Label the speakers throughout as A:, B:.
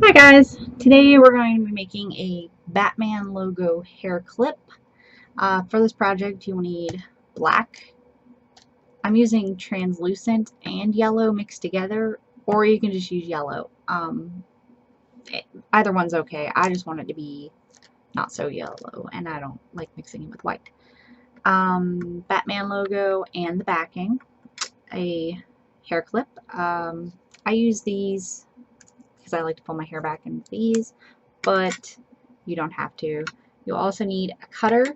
A: Hi guys, today we're going to be making a Batman logo hair clip. For this project you will need black. I'm using translucent and yellow mixed together, or you can just use yellow. Either one's okay. I just want it to be not so yellow, and I don't like mixing it with white. Batman logo and the backing, a hair clip. I use these because I like to pull my hair back into these, but you don't have to. You'll also need a cutter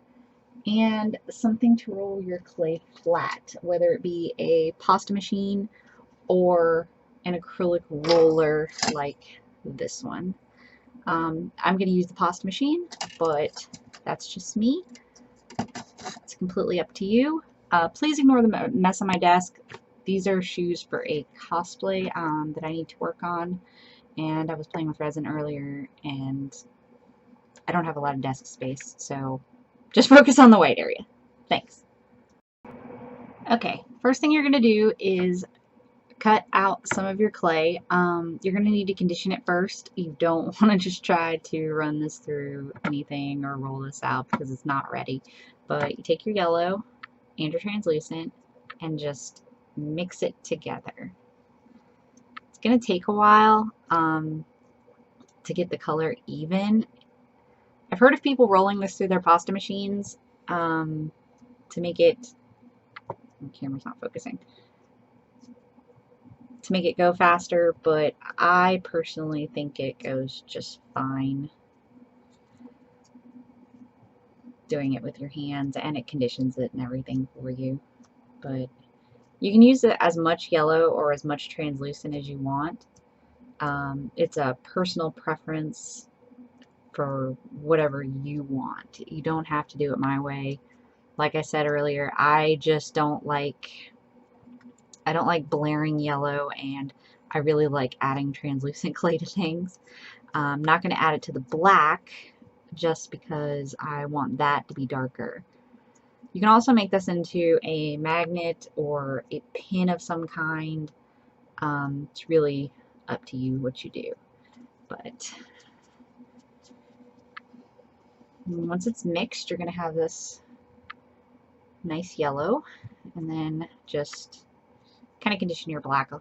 A: and something to roll your clay flat, whether it be a pasta machine or an acrylic roller like this one. I'm going to use the pasta machine, but that's just me. It's completely up to you. Please ignore the mess on my desk. These are shoes for a cosplay that I need to work on, and I was playing with resin earlier and I don't have a lot of desk space, so just focus on the white area. Thanks. Okay, first thing you're going to do is cut out some of your clay. You're going to need to condition it first. You don't want to just try to run this through anything or roll this out because it's not ready. But you take your yellow and your translucent and just mix it together. It's going to take a while to get the color even. I've heard of people rolling this through their pasta machines to make it, the camera's not focusing, to make it go faster, but I personally think it goes just fine doing it with your hands, and it conditions it and everything for you. But you can use it as much yellow or as much translucent as you want. It's a personal preference for whatever you want. You don't have to do it my way. Like I said earlier, I just don't like blaring yellow, and I really like adding translucent clay to things. I'm not going to add it to the black just because I want that to be darker. You can also make this into a magnet or a pin of some kind. It's really up to you what you do. But once it's mixed, you're going to have this nice yellow, and then just kind of condition your black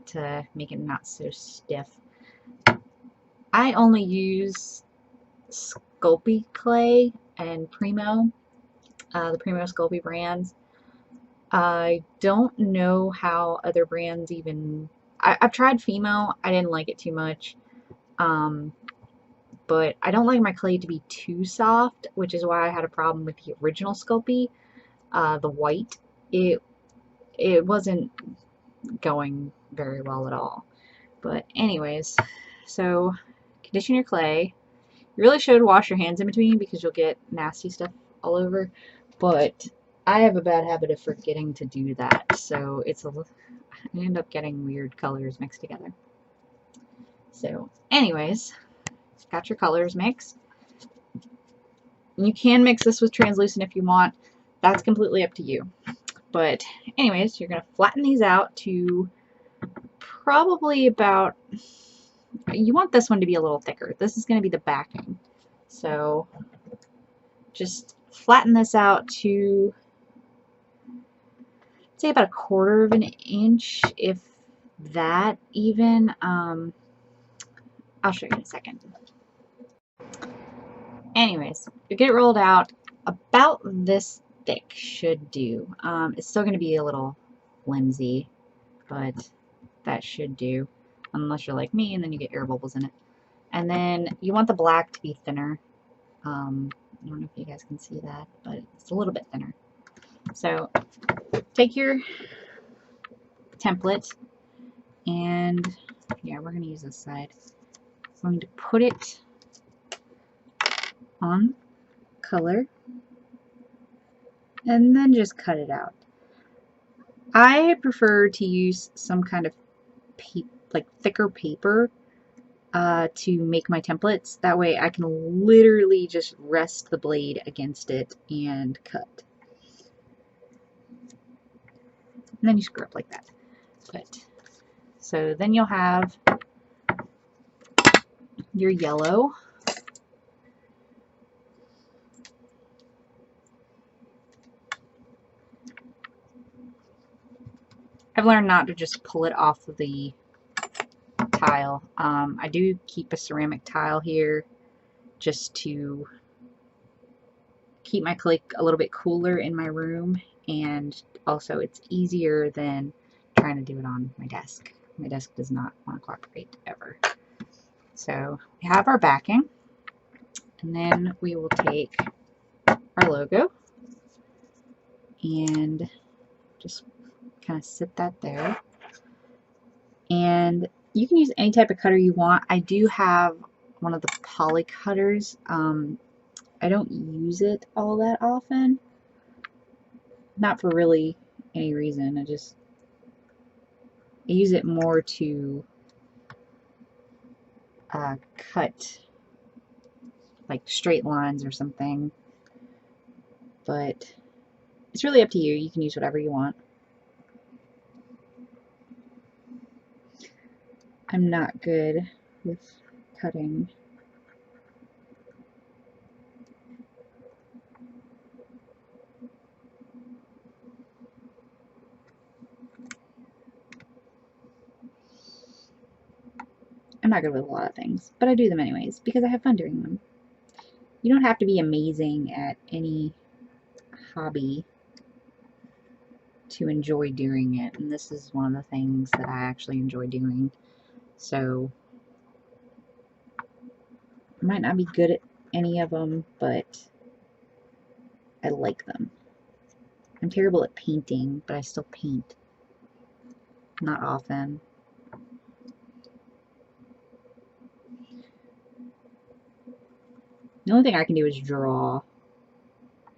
A: to make it not so stiff. I only use Sculpey clay and Primo, the Primo Sculpey brands. I don't know how other brands even... I've tried Fimo. I didn't like it too much. But I don't like my clay to be too soft, which is why I had a problem with the original Sculpey, the white. It wasn't going very well at all. But anyways, so condition your clay. You really should wash your hands in between because you'll get nasty stuff all over. But I have a bad habit of forgetting to do that, so I end up getting weird colors mixed together. So anyways, got your colors mixed. You can mix this with translucent if you want. That's completely up to you. But anyways, you're going to flatten these out to probably about... You want this one to be a little thicker. This is going to be the backing. So just flatten this out to, say, about 1/4 of an inch, if that even. I'll show you in a second. Anyways, you get it rolled out. About this thick should do. It's still going to be a little flimsy, but that should do. Unless you're like me and then you get air bubbles in it. And then you want the black to be thinner. I don't know if you guys can see that, but it's a little bit thinner. So take your template, and yeah, we're going to use this side. I'm going to put it on color and then just cut it out. I prefer to use some kind of thicker paper to make my templates. That way I can literally just rest the blade against it and cut. And then you screw up like that. But so then you'll have your yellow. I've learned not to just pull it off of the tile. I do keep a ceramic tile here just to keep my clay a little bit cooler in my room, and also it's easier than trying to do it on my desk. My desk does not want to cooperate ever. So we have our backing, and then we will take our logo and just kind of sit that there. And you can use any type of cutter you want. I do have one of the poly cutters. I don't use it all that often. Not for really any reason. I use it more to cut like straight lines or something. But it's really up to you. You can use whatever you want. I'm not good with cutting. I'm not good with a lot of things, but I do them anyways because I have fun doing them. You don't have to be amazing at any hobby to enjoy doing it, and this is one of the things that I actually enjoy doing. So I might not be good at any of them, but I like them. I'm terrible at painting, but I still paint. Not often. The only thing I can do is draw.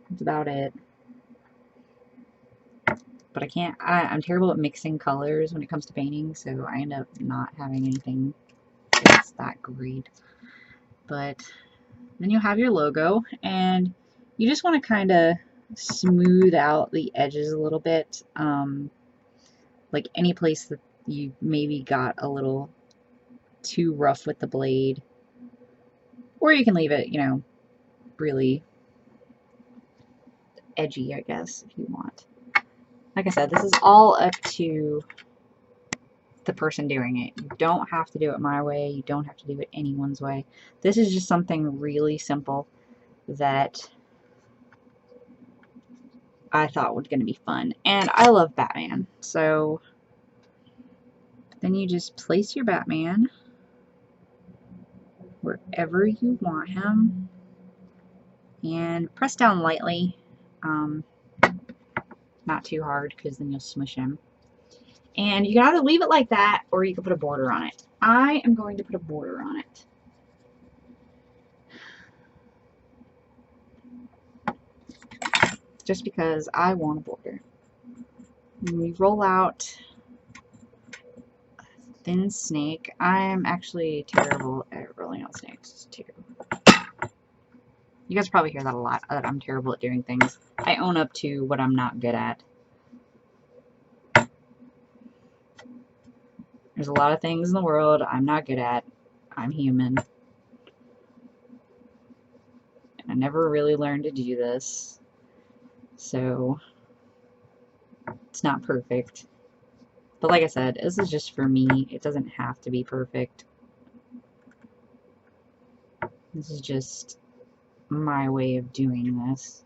A: That's about it. But I can't, I'm terrible at mixing colors when it comes to painting, so I end up not having anything that's that great. But then you'll have your logo, and you just want to kind of smooth out the edges a little bit. Like any place that you maybe got a little too rough with the blade. Or you can leave it, you know, really edgy, I guess, if you want. Like I said, this is all up to the person doing it. You don't have to do it my way. You don't have to do it anyone's way. This is just something really simple that I thought was going to be fun. And I love Batman. So then you just place your Batman wherever you want him and press down lightly. Not too hard because then you'll smush him. And you can either leave it like that or you can put a border on it. I am going to put a border on it. Just because I want a border. And we roll out a thin snake. I'm actually terrible at rolling out snakes too. You guys probably hear that a lot, that I'm terrible at doing things. I own up to what I'm not good at. There's a lot of things in the world I'm not good at. I'm human. And I never really learned to do this. So it's not perfect. But like I said, this is just for me. It doesn't have to be perfect. This is just my way of doing this.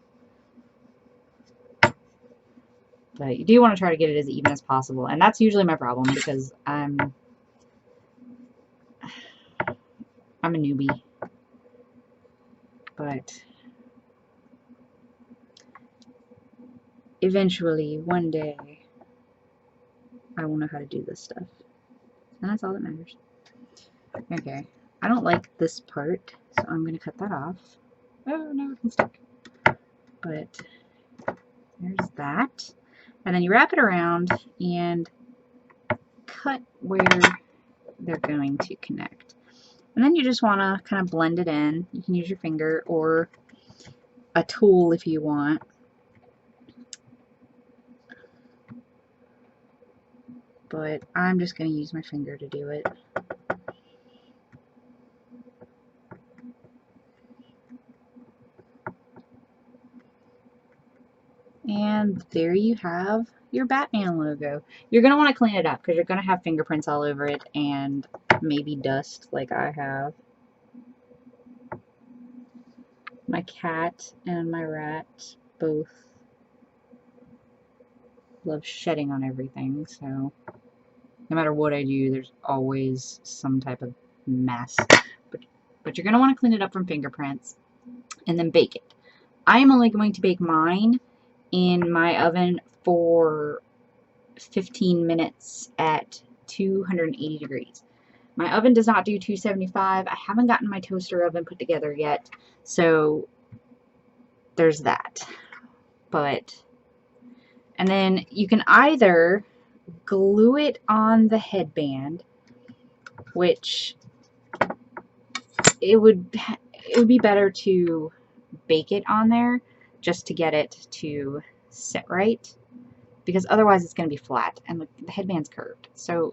A: But you do want to try to get it as even as possible. And that's usually my problem because I'm a newbie. But eventually, one day, I will know how to do this stuff. And that's all that matters. Okay. I don't like this part, so I'm going to cut that off. Oh, no, it can stick. But there's that. And then you wrap it around and cut where they're going to connect. And then you just want to kind of blend it in. You can use your finger or a tool if you want. But I'm just going to use my finger to do it. there you have your Batman logo. You're going to want to clean it up because you're going to have fingerprints all over it and maybe dust like I have. My cat and my rat both love shedding on everything, so no matter what I do, there's always some type of mess. But you're going to want to clean it up from fingerprints and then bake it. I am only going to bake mine in my oven for 15 minutes at 280 degrees. My oven does not do 275. I haven't gotten my toaster oven put together yet, so there's that. And then you can either glue it on the headband, which it would be better to bake it on there just to get it to sit right, because otherwise it's going to be flat and the headband's curved. So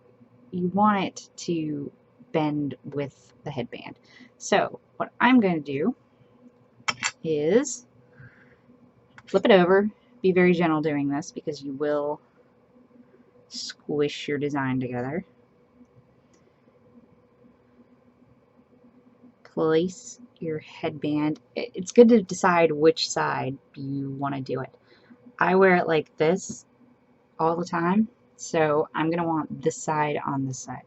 A: you want it to bend with the headband. So what I'm going to do is flip it over. Be very gentle doing this because you will squish your design together. Place your headband. It's good to decide which side you want to do it. I wear it like this all the time, so I'm going to want this side on this side.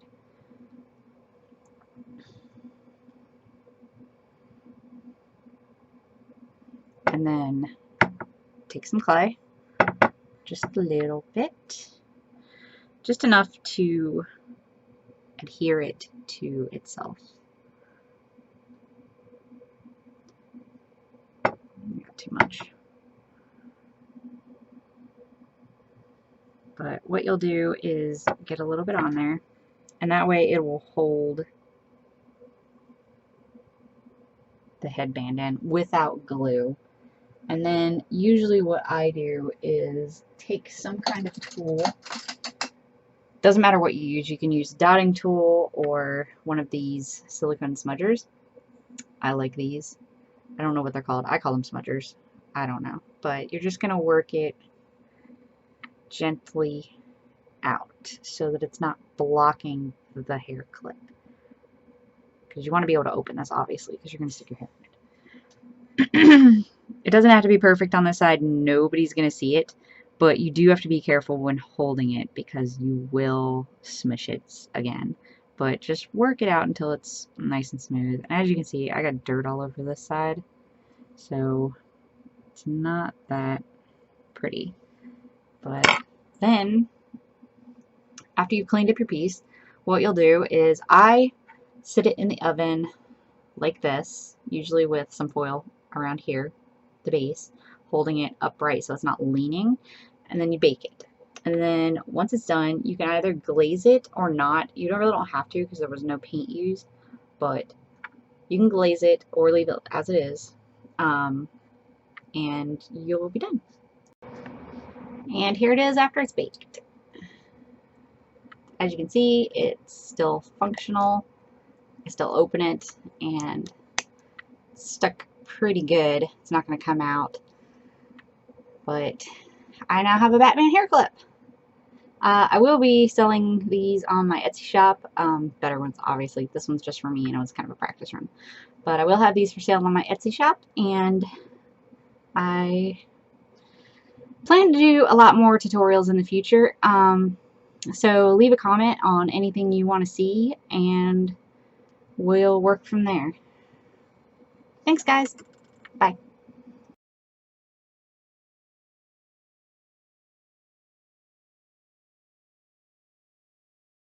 A: And then take some clay, just a little bit, just enough to adhere it to itself. Not too much. But what you'll do is get a little bit on there, and that way it will hold the headband in without glue. And then usually what I do is take some kind of tool. Doesn't matter what you use. You can use a dotting tool or one of these silicone smudgers. I like these. I don't know what they're called. I call them smudgers. I don't know. But you're just going to work it gently out so that it's not blocking the hair clip. Because you want to be able to open this, obviously, because you're going to stick your hair in it. It doesn't have to be perfect on this side. Nobody's going to see it. But you do have to be careful when holding it because you will smush it again. But just work it out until it's nice and smooth. And as you can see, I got dirt all over this side. So it's not that pretty. But then, after you've cleaned up your piece, what you'll do is I sit it in the oven like this, usually with some foil around here, the base, holding it upright so it's not leaning, and then you bake it. And then once it's done, you can either glaze it or not. You really don't have to because there was no paint used, but you can glaze it or leave it as it is, and you'll be done. And here it is after it's baked. As you can see, it's still functional. I still open it and it's stuck pretty good. It's not going to come out, but I now have a Batman hair clip. I will be selling these on my Etsy shop. Better ones, obviously. This one's just for me, and it was kind of a practice run. But I will have these for sale on my Etsy shop, and I plan to do a lot more tutorials in the future. So leave a comment on anything you want to see, and we'll work from there. Thanks, guys. Bye.